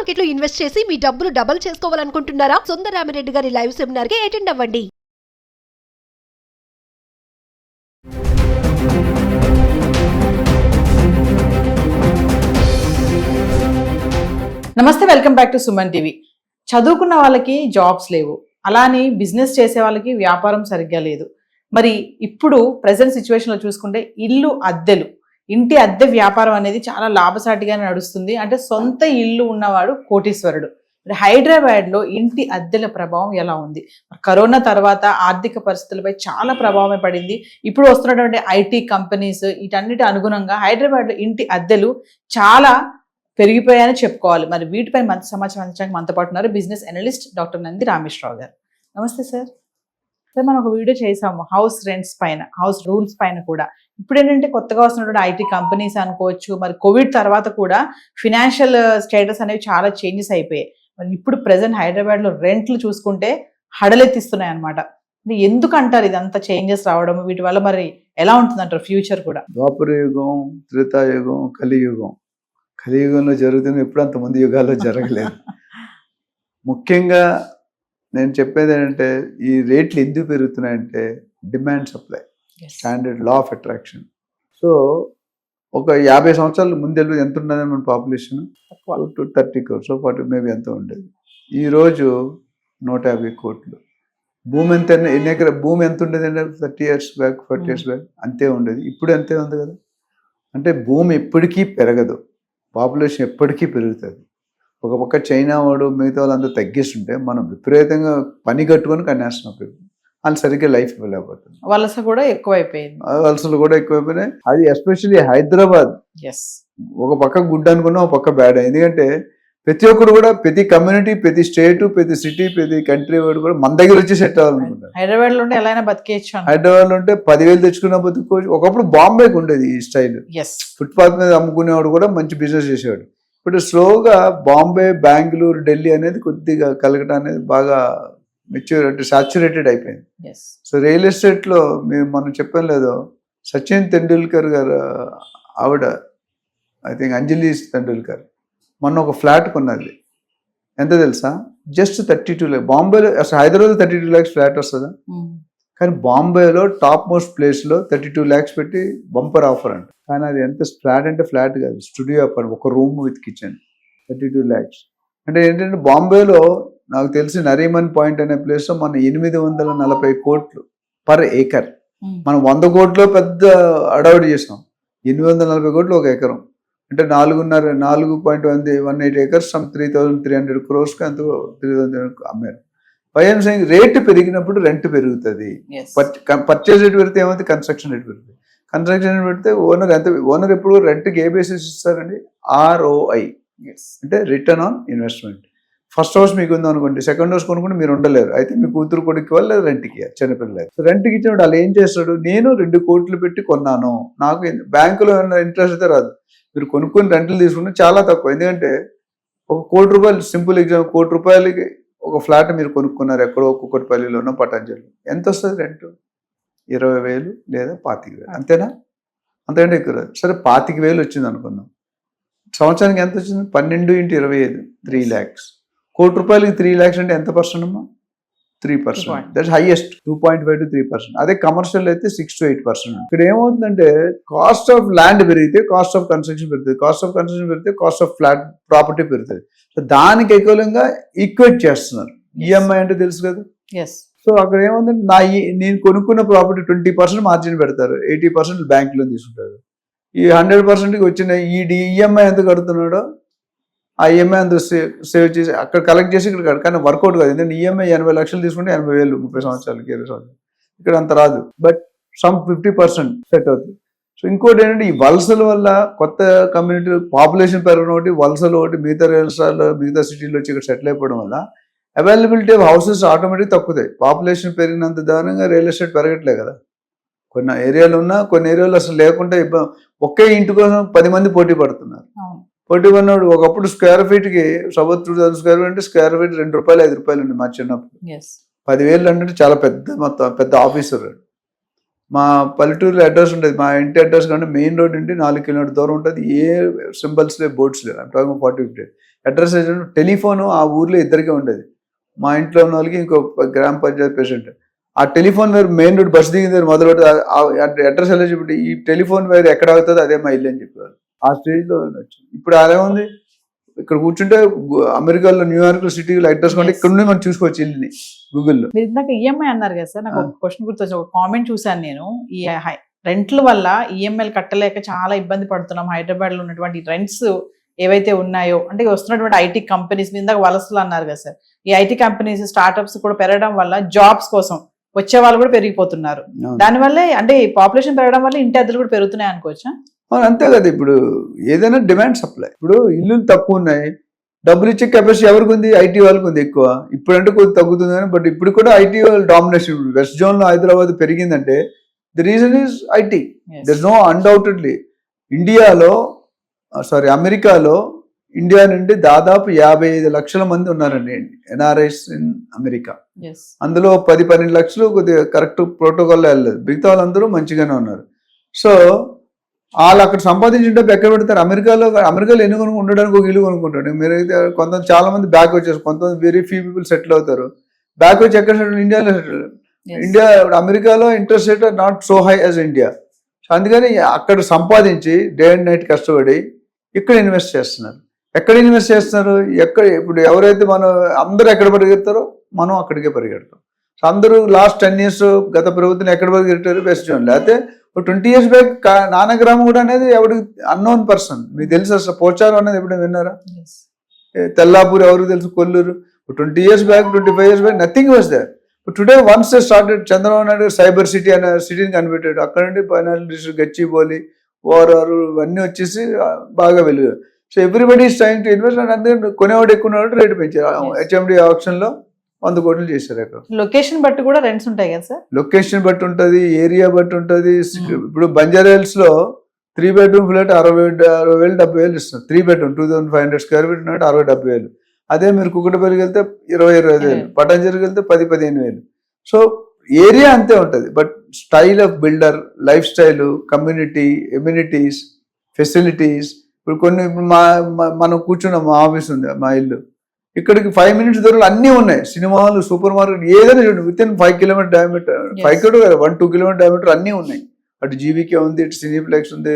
Market లో invest చేసి మీ డబ్బులు డబుల్ చేసుకోవాలనుకుంటున్నారా? సుందరరామిరెడ్డి గారి లైవ్ సెమినార్ కి అటెండ్ అవ్వండి. నమస్తే, welcome back to Suman TV. చదువుకున్న వాళ్ళకి జాబ్స్ లేవు, అలానే బిజినెస్ చేసే వాళ్ళకి వ్యాపారం సరిగ్గా లేదు. మరి ఇప్పుడు ప్రజెంట్ సిచ్యువేషన్లో చూసుకుంటే ఇంటి అద్దె వ్యాపారం అనేది చాలా లాభసాటిగా నడుస్తుంది. అంటే సొంత ఇల్లు ఉన్నవాడు కోటీశ్వరుడు. మరి హైదరాబాద్లో ఇంటి అద్దెల ప్రభావం ఎలా ఉంది? కరోనా తర్వాత ఆర్థిక పరిస్థితులపై చాలా ప్రభావం పడింది. ఇప్పుడు వస్తున్నటువంటి ఐటీ కంపెనీస్ వీటన్నిటి అనుగుణంగా హైదరాబాద్లో ఇంటి అద్దెలు చాలా పెరిగిపోయాయని చెప్పుకోవాలి. మరి వీటిపై మంచి సమాచారం అందించడానికి మనతో పాటు ఉన్నారు business analyst doctor Nandi Rameshwar Rao గారు. నమస్తే సార్. సార్, మనం ఒక వీడియో చేసాము హౌస్ రెంట్స్ పైన, హౌస్ రూల్స్ పైన కూడా. ఇప్పుడు ఏంటంటే కొత్తగా వస్తున్నటువంటి ఐటీ కంపెనీస్ అనుకోవచ్చు, మరి కోవిడ్ తర్వాత కూడా ఫినాన్షియల్ స్టేటస్ అనేవి చాలా చేంజెస్ అయిపోయాయి. మరి ఇప్పుడు ప్రజెంట్ హైదరాబాద్లో రెంట్లు చూసుకుంటే హడలెత్తిస్తున్నాయి అనమాట. ఎందుకు అంటారు ఇదంతా చేంజెస్ రావడం? వీటి వల్ల మరి ఎలా ఉంటుందంటారు ఫ్యూచర్ కూడా? ద్వాపర యుగం, త్రేతాయుగం, కలియుగం. కలియుగంలో జరుగుతున్న ఎప్పుడు అంతమంది యుగాల్లో జరగలేదు. ముఖ్యంగా నేను చెప్పేది ఏంటంటే, ఈ రేట్లు ఎందుకు పెరుగుతున్నాయంటే demand supply, standard law of attraction. So ఒక 50 సంవత్సరాల ముందు ఎంత ఉండేది మన పాపులేషన్? 30 crores, 40 మేబీ ఎంత ఉండేది. ఈరోజు 150 కోట్లు. భూమి ఎంత, ఎన్ని ఎకరా భూమి ఎంత ఉండేది అంటే 30 years బ్యాక్, 40 years బ్యాక్ అంతే ఉండేది. ఇప్పుడు అంతే ఉంది కదా. అంటే భూమి ఎప్పటికీ పెరగదు, పాపులేషన్ ఎప్పటికీ పెరుగుతుంది. ఒక పక్క చైనా వాడు మిగతా వాళ్ళంతా తగ్గిస్తుంటే మనం విపరీతంగా పని కట్టుకొని కన్నేస్తున్నాం. అని సరిగ్గా లైఫ్ వెళ్ళకపోతుంది. వలస కూడా ఎక్కువైపోయింది. వలసలు కూడా ఎక్కువైపోయినాయి. అది ఎస్పెషల్లీ హైదరాబాద్. ఒక పక్క గుడ్ అనుకున్నా, ఒక పక్క బ్యాడ్. ఎందుకంటే ప్రతి ఒక్కరు కూడా, ప్రతి కమ్యూనిటీ, ప్రతి స్టేట్, ప్రతి సిటీ, ప్రతి కంట్రీ వాడు కూడా మన దగ్గర వచ్చి సెట్ అవ్వాలనుకుంటారు. హైదరాబాద్ లో ఉంటే ఎలా బతికేయచ్చు. హైదరాబాద్ లో ఉంటే 10,000 తెచ్చుకున్న బతుకోవచ్చు. ఒకప్పుడు బాంబేకి ఉండేది ఈ స్టైల్. ఫుట్పాత్ మీద అమ్ముకునేవాడు కూడా మంచి బిజినెస్ చేసేవాడు. ఇప్పుడు స్లోగా బాంబే, బెంగళూరు, ఢిల్లీ అనేది కొద్దిగా కలకటా అనేది బాగా మెచ్యూర్, అంటే సాచురేటెడ్ అయిపోయింది. సో రియల్ ఎస్టేట్లో మేము మనం చెప్పాం లేదో, సచిన్ తెండూల్కర్ గారు ఆవిడ, ఐ థింక్ అంజలి తెండూల్కర్, మొన్న ఒక ఫ్లాట్ కొన్నది. ఎంత తెలుసా? Just 32 lakhs. బాంబేలో అసలు హైదరాబాద్లో 32 lakhs ఫ్లాట్ వస్తుందా? కానీ బాంబేలో టాప్ మోస్ట్ ప్లేస్లో 32 lakhs పెట్టి బంపర్ ఆఫర్ అంట. కానీ అది ఎంత ఫ్లాట్ అంటే ఫ్లాట్ కాదు, స్టూడియో అపార్ట్, ఒక రూమ్ విత్ కిచెన్, 32 lakhs. అంటే ఏంటంటే బాంబేలో నాకు తెలిసి నరీమన్ పాయింట్ అనే ప్లేస్లో మనం 840 కోట్లు పర్ ఏకర్. మనం 100 కోట్లు పెద్ద అడవుడు చేసాం. 840 కోట్లు ఒక ఎకరం అంటే 4.18 acres, సమ్ 3,300 crores అంత 3,000 అమ్మారు. వైఎం సింగ్ రేటు పెరిగినప్పుడు రెంట్ పెరుగుతుంది. పర్చేజ్ రేట్ పెడితే ఏమైతే కన్స్ట్రక్షన్ రేట్ పెరుగుతుంది. కన్స్ట్రక్షన్ రేట్ పెడితే ఓనర్ ఎప్పుడు రెంట్కి ఏ బేసిస్ ఇస్తారండి? ROI, అంటే return on investment. First house మీకు ఉంది అనుకోండి, సెకండ్ హౌస్ కొనుక్కుంటే మీరు ఉండలేరు. అయితే మీ కూతురు కొడుకు వాళ్ళు లేదా రెంట్కి ఇవ్వాలి, చిన్నపిల్లలు. రెంట్కి ఇచ్చినప్పుడు వాళ్ళు ఏం చేస్తాడు? నేను 2 కోట్లు పెట్టి కొన్నాను, నాకు బ్యాంకులో ఏమైనా ఇంట్రెస్ట్ అయితే రాదు. మీరు కొనుక్కొని రెంట్లు తీసుకుంటే చాలా తక్కువ. ఎందుకంటే 1 కోటి రూపాయలు, సింపుల్ ఎగ్జాంపుల్, 1 కోటి రూపాయలకి ఒక ఫ్లాట్ మీరు కొనుక్కున్నారు ఎక్కడో కుక్కటిపల్లిలోనో పటాంజలిలో. ఎంత వస్తుంది రెంట్? 20,000 లేదా 25,000, అంతేనా? అంతకంటే ఎక్కువ రాదు. సరే 25,000 వచ్చింది అనుకుందాం. సంవత్సరానికి ఎంత వచ్చింది? 12 × 25, 3 lakhs. 1 కోటి రూపాయలకి 3 lakhs అంటే ఎంత పర్సెంట్ అమ్మా? 3%. That's highest. 2.5 to 3%. అదే కమర్షియల్ అయితే 6 to 8%. ఇక్కడ ఏమవుతుందంటే కాస్ట్ ఆఫ్ ల్యాండ్ పెరిగితే కాస్ట్ ఆఫ్ కన్స్ట్రక్షన్ పెరుగుతుంది, కాస్ట్ ఆఫ్ కన్స్ట్రక్షన్ పెరిగితే కాస్ట్ ఆఫ్ ఫ్లాట్ ప్రాపర్టీ పెరుగుతుంది. సో దానికి ఎక్కువగా ఈక్వేట్ చేస్తున్నారు. ఈఎంఐ అంటే తెలుసు కదా. సో అక్కడ ఏముందంటే నేను కొనుక్కున్న ప్రాపర్టీ 20% మార్జిన్ పెడతారు, 80% బ్యాంకులో తీసుకుంటారు. ఈ 100%కి వచ్చిన ఈఎంఐ ఎంత కడుతున్నాడో ఆ ఈఎంఐ అంత సేవ్ చేసి అక్కడ కలెక్ట్ చేసి ఇక్కడ కట్టు. కానీ వర్కౌట్ కాదు. ఎందుకంటే ఈఎంఐ 80 లక్షలు తీసుకుంటే 80,000 30 సంవత్సరాలకి, 20 సంవత్సరాలు. ఇక్కడ అంత రాదు. బట్ సమ్ 50% సెట్ అవుతుంది. సో ఇంకోటి ఏంటంటే, ఈ వలసల వల్ల కొత్త కమ్యూనిటీ పాపులేషన్ పెరగడం ఒకటి, వలసలు ఒకటి, మిగతా రాష్ట్రాల్లో మిగతా సిటీలో వచ్చి ఇక్కడ సెటిల్ అయిపోవడం వల్ల అవైలబిలిటీ ఆఫ్ హౌసెస్ ఆటోమేటిక్ తగ్గుతాయి. పాపులేషన్ పెరిగినంత దారుణంగా రియల్ ఎస్టేట్ పెరగట్లే కదా. కొన్ని ఏరియాలు ఉన్నా, కొన్ని ఏరియాలు అసలు లేకుండా ఒకే ఇంటి కోసం 10 మంది పోటీ పడుతున్నారు. పోటీ పడినప్పుడు ఒకప్పుడు స్క్వేర్ ఫీట్కి 2,000 స్క్వేర్ ఫీట్ అంటే స్క్వేర్ ఫీట్ ₹2, ₹5 ఉంది మా చిన్నప్పుడు. 10,000 అంటే చాలా పెద్ద మొత్తం, పెద్ద ఆఫీసర్. మా పల్లెటూరులో అడ్రస్ ఉంటుంది, మా ఇంటి అడ్రస్ కంటే మెయిన్ రోడ్ నుండి 4 కిలోమీటర్ దూరం ఉంటుంది. ఏ సింబల్స్ లేవు, బోర్డ్స్ లేవు. 40-50. అడ్రస్ టెలిఫోన్ ఆ ఊర్లో ఇద్దరికే ఉండేది. మా ఇంట్లో ఉన్న వాళ్ళకి ఇంకో గ్రామ పంచాయతీ ప్రెసిడెంట్. ఆ telephone wire main road bus దిగిన దగ్గర మొదలు అడ్రస్ ఎలా చెప్పి ఈ టెలిఫోన్ వైర్ ఎక్కడ అవుతుందో అదే మా ఇల్లు అని చెప్పేవారు. ఆ స్టేజ్లో ఉండొచ్చు. ఇప్పుడు అదే ఉంది. ఇక్కడ కూర్చుంటే అమెరికాలో న్యూయార్క్ సిటీలో అడ్రస్ కొంటే ఇక్కడ నుండి మనం చూసుకోవచ్చు ఇల్లుని గూగుల్లో. మీరు ఇందాక ఈఎంఐ అన్నారు కదా సార్, నాకు ఒక క్వశ్చన్ గుర్తొచ్చి ఒక కామెంట్ చూసాను నేను. ఈ రెంట్ల వల్ల ఈఎంఐలు కట్టలేక చాలా ఇబ్బంది పడుతున్నాం. హైదరాబాద్ లో ఉన్నటువంటి రెంట్స్ ఏవైతే ఉన్నాయో, అంటే వస్తున్నటువంటి ఐటీ కంపెనీస్ మీద వలసలు అన్నారు కదా సార్, ఈ ఐటీ కంపెనీస్ స్టార్ట్అప్స్ కూడా పెరగడం వల్ల జాబ్స్ కోసం వచ్చే వాళ్ళు కూడా పెరిగిపోతున్నారు. దానివల్లే అంటే పాపులేషన్ పెరగడం వల్ల ఇంటి అద్దెలు కూడా పెరుగుతున్నాయి అనుకోవచ్చా? అంతే కదా. ఇప్పుడు ఏదైనా డిమాండ్ సప్లై. ఇప్పుడు ఇల్లులు తక్కువ ఉన్నాయి, డబ్బులు ఇచ్చే కెపాసిటీ ఎవరికి ఉంది? ఐటీ వాళ్ళకి ఉంది ఎక్కువ. ఇప్పుడంటే కొద్దిగా తగ్గుతుంది కానీ, బట్ ఇప్పుడు కూడా ఐటీ వాళ్ళు డామినేషన్. వెస్ట్ జోన్ లో హైదరాబాద్ పెరిగిందంటే the reason is IT. There is no undoubtedly. అమెరికాలో ఇండియా నుండి దాదాపు 55 లక్షల మంది ఉన్నారండి ఎన్ఆర్ఐస్ ఇన్ అమెరికా. అందులో 10-12 లక్షలు కొద్దిగా కరెక్ట్ ప్రోటోకాల్లో వెళ్ళలేదు, మిగతా వాళ్ళందరూ మంచిగానే ఉన్నారు. సో వాళ్ళు అక్కడ సంపాదించిన డబ్బు ఎక్కడ పెడతారు? అమెరికాలో ఎన్ని కొనుక్కు ఉండడానికి ఒక ఇల్లు కొనుక్కుంటాడు. మీరైతే చాలా మంది బ్యాక్ వచ్చేసి, కొంతమంది వెరీ ఫ్యూ పీపుల్ సెటిల్ అవుతారు. బ్యాక్ వచ్చి ఎక్కడ సెటిల్? ఇండియాలో సెటిల్. ఇండియా అమెరికాలో interest rate not so high as India. So అందుకని అక్కడ సంపాదించి డే అండ్ నైట్ కష్టపడి ఇక్కడ ఇన్వెస్ట్ చేస్తున్నారు. ఎక్కడ ఇన్వెస్ట్ చేస్తున్నారు? ఇప్పుడు ఎవరైతే అందరూ ఎక్కడ పరిగెడతారో మనం అక్కడికే పరిగెడతాం. సో అందరూ లాస్ట్ 10 years గత ప్రభుత్వం ఎక్కడ పరిగెట్టారు? West zone. లేకపోతే 20 years బ్యాక్ నానగ్రామం కూడా అనేది ఎవరికి అన్నోన్ పర్సన్. మీకు తెలుసు అసలు పోచారం అనేది ఎప్పుడైనా విన్నారా? తెల్లాపూర్ ఎవరికి తెలుసు? Kolluru. 20 years back, 25 years back nothing was there. Today once they started, Chandrababu Naidu cyber city అనే సిటీని కనిపెట్టాడు. అక్కడ నుండి ఫైనాన్స్ డిస్ట్రిక్ట్, గచ్చిబౌలి, ఓవరాల్ ఇవన్నీ వచ్చేసి బాగా వెలుగు. So everybody is trying to invest. And అందుకే కొనేవాడు ఎక్కువ రేటు పెంచారు. హెచ్ఎండి ఆప్షన్ లో 100 కోట్లు చేశారు. అక్కడ లొకేషన్ బట్టి కూడా రెంట్స్ ఉంటాయి కదా సార్? లొకేషన్ బట్టి ఉంటుంది, ఏరియా బట్టి ఉంటుంది. ఇప్పుడు బంజారా హిల్స్ లో 3 bedroom ఫ్లాట్ 60,000-70,000 ఇస్తున్నారు. 3 bedroom 2,500 square feet ఉన్నట్టు 60,000-70,000. అదే మీరు కుక్కటపల్లికి వెళ్తే 20,000-25,000, పటాంజలికి వెళ్తే 10,000-15,000. సో ఏరియా అంతే ఉంటుంది. But style of builder, life style, community, amenities, facilities. ఇప్పుడు మనం కూర్చున్నాం, మా ఆఫీస్ ఉంది, మా ఇల్లు ఇక్కడికి 5 minutes దూరంలో అన్నీ ఉన్నాయి. సినిమాలు, సూపర్ మార్కెట్, ఏదైనా చూడండి. With in 5 kilometer diameter, 1-2 kilometer diameter అన్నీ ఉన్నాయి. అటు జీవికే ఉంది, ఇటు సినీప్లెక్స్ ఉంది.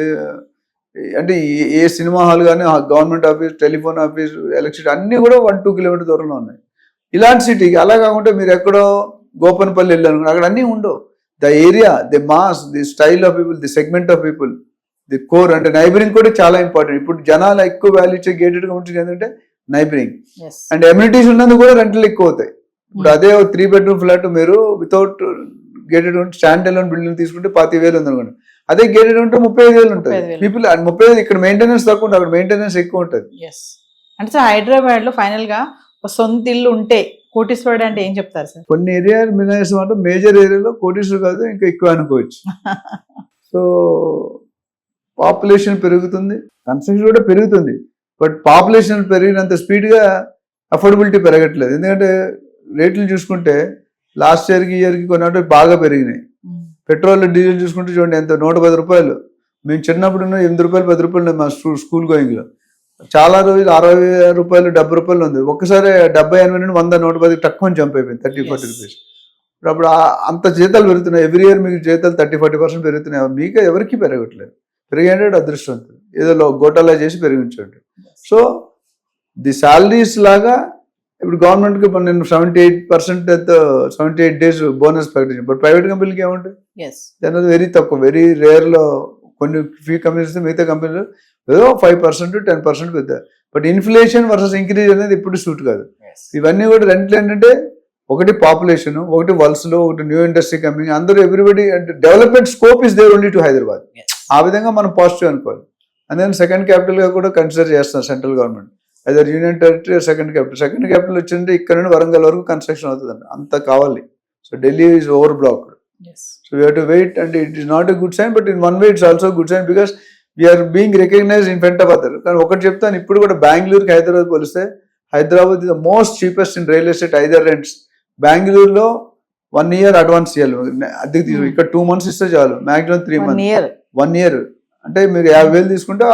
అంటే ఏ సినిమా హాల్ కానీ, government office, telephone office, electricity అన్నీ కూడా 1-2 kilometer దూరంలో ఉన్నాయి. ఇలాంటి సిటీకి. అలా కాకుండా మీరు ఎక్కడో గోపన్పల్లి వెళ్ళాను, అక్కడ అన్నీ ఉండవు. The area, the mass, the style of people, the segment of people, the core. అంటే నైబరింగ్ కూడా చాలా ఇంపార్టెంట్. ఇప్పుడు జనాలు ఎక్కువ వాల్యూ ఇచ్చే గేటెడ్ కమ్యూనిటీస్ ఏంటంటే నైబరింగ్ అండ్ ఎమ్యూనిటీస్ ఉన్నందుకు కూడా రెంట్లు ఎక్కువ అవుతాయి. ఇప్పుడు అదే 3 bedroom ఫ్లాట్ మీరు without gated stand alone building తీసుకుంటే 25,000 ఉంది అనుకోండి. అదే గేటెడ్ ఉంటే 35,000 ఉంటుంది. పీపుల్ 35 ఇక్కడ మెయింటెనెన్స్ తక్కువ ఉంటుంది, అక్కడ మెయింటెనెన్స్ ఎక్కువ ఉంటుంది. అంటే సార్ హైదరాబాద్ లో ఫైనల్ గా ఒక సొంత ఇల్లు ఉంటే కోటీశ్వరుడు అంటే ఏం చెప్తారు సార్? కొన్ని ఏరియాలు మినహాయిస్తాం అంటే మేజర్ ఏరియాలో కోటీశ్వరుడు కాదు, ఇంకా ఎక్కువ అనుకోవచ్చు. సో పాపులేషన్ పెరుగుతుంది, కన్స్ట్రక్షన్ కూడా పెరుగుతుంది. బట్ పాపులేషన్ పెరిగినంత స్పీడ్గా అఫోర్డబిలిటీ పెరగట్లేదు. ఎందుకంటే రేట్లు చూసుకుంటే లాస్ట్ ఇయర్కి కొన్నట్టు బాగా పెరిగినాయి. పెట్రోల్, డీజిల్ చూసుకుంటే చూడండి ఎంత, 110 రూపాయలు. మేము చిన్నప్పుడు 8 రూపాయలు 10 రూపాయలు మా స్కూల్ గోయింగ్లో. చాలా రోజులు 60 రూపాయలు 70 రూపాయలు ఉంది. ఒక్కసారి 70-80 నుండి 100-110 తక్కువ జంప్ అయిపోయింది, 30-40 రూపీస్. అప్పుడు అంత జీతాలు పెరుగుతున్నాయి. ఎవ్రీ ఇయర్ మీకు జీతాలు 30-40% పెరుగుతున్నాయి. మీకు ఎవరికి పెరగట్లేదు. పెరిగేంటే అదృష్టవంతులు, ఏదో గోటాలా చేసి పెరిగించండి. సో ది శాలరీస్ లాగా ఇప్పుడు గవర్నమెంట్కి నేను 78 days బోనస్ ప్రకటించాను. బట్ ప్రైవేట్ కంపెనీలకి ఏముంటుంది? దాని వెరీ తక్కువ, వెరీ రేర్లో కొన్ని ఫ్యూ కంపెనీస్, మిగతా కంపెనీలు ఏదో 5%-10% పెద్ద. బట్ ఇన్ఫ్లేషన్ వర్సెస్ ఇంక్రీజ్ అనేది ఇప్పుడు సూట్ కాదు. ఇవన్నీ కూడా రెంట్లు ఏంటంటే ఒకటి పాపులేషన్, ఒకటి వలసలో, ఒకటి న్యూ ఇండస్ట్రీ కమింగ్, అందరూ ఎవ్రీబడి అంటే development scope is there only to Hyderabad. ఆ విధంగా మనం పాజిటివ్ అనుకోవాలి. అందుకని సెకండ్ క్యాపిటల్ గా కూడా కన్సిడర్ చేస్తున్నారు సెంట్రల్ గవర్నమెంట్. అదే యూనియన్ టెరిటరీ సెకండ్ క్యాపిటల్ వచ్చింటే ఇక్కడ నుండి వరంగల్ వరకు కన్స్ట్రక్షన్ అవుతుందండి, అంత కావాలి. So Delhi is over blocked. So we have to wait and it is not a good sign, but in one way it's also good sign because we are being recognised in front of other. కానీ ఒకటి చెప్తాను, ఇప్పుడు కూడా బెంగళూరుకి హైదరాబాద్ పోలిస్తే Hyderabad is the most cheapest in real estate either rents. బెంగళూరులో 1 year advance చేయాలి అద్దెకి తీసుకు, ఇక్కడ 2 months ఇస్తే చాలు, మాక్సిమం 3 months, 1 year. అంటే మీరు 50,000 తీసుకుంటే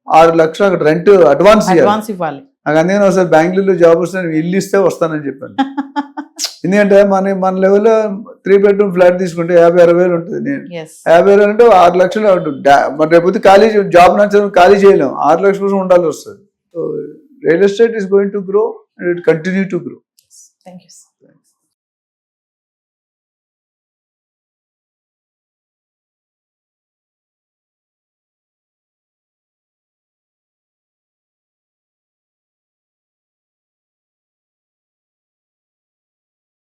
6 లక్షలు అక్కడ రెంట్ అడ్వాన్స్ అడ్వాన్స్ ఇవ్వాలి. నాకు అందుకని ఒకసారి బెంగళూరులో జాబ్ వస్తే నేను ఇల్లు ఇస్తే వస్తానని చెప్పాను. ఎందుకంటే మన లెవెల్లో 3 bedroom ఫ్లాట్ తీసుకుంటే 50-60 వేలు ఉంటుంది. నేను Yes. 50 వేలు అంటే 6 లక్షలు మరి రేపు ఖాళీ జాబ్ నచ్చడం ఖాళీ చేయలేం. 6 లక్షల కోసం ఉండాల్సి వస్తుంది. So real estate is going to grow and it continue to grow. Thank you.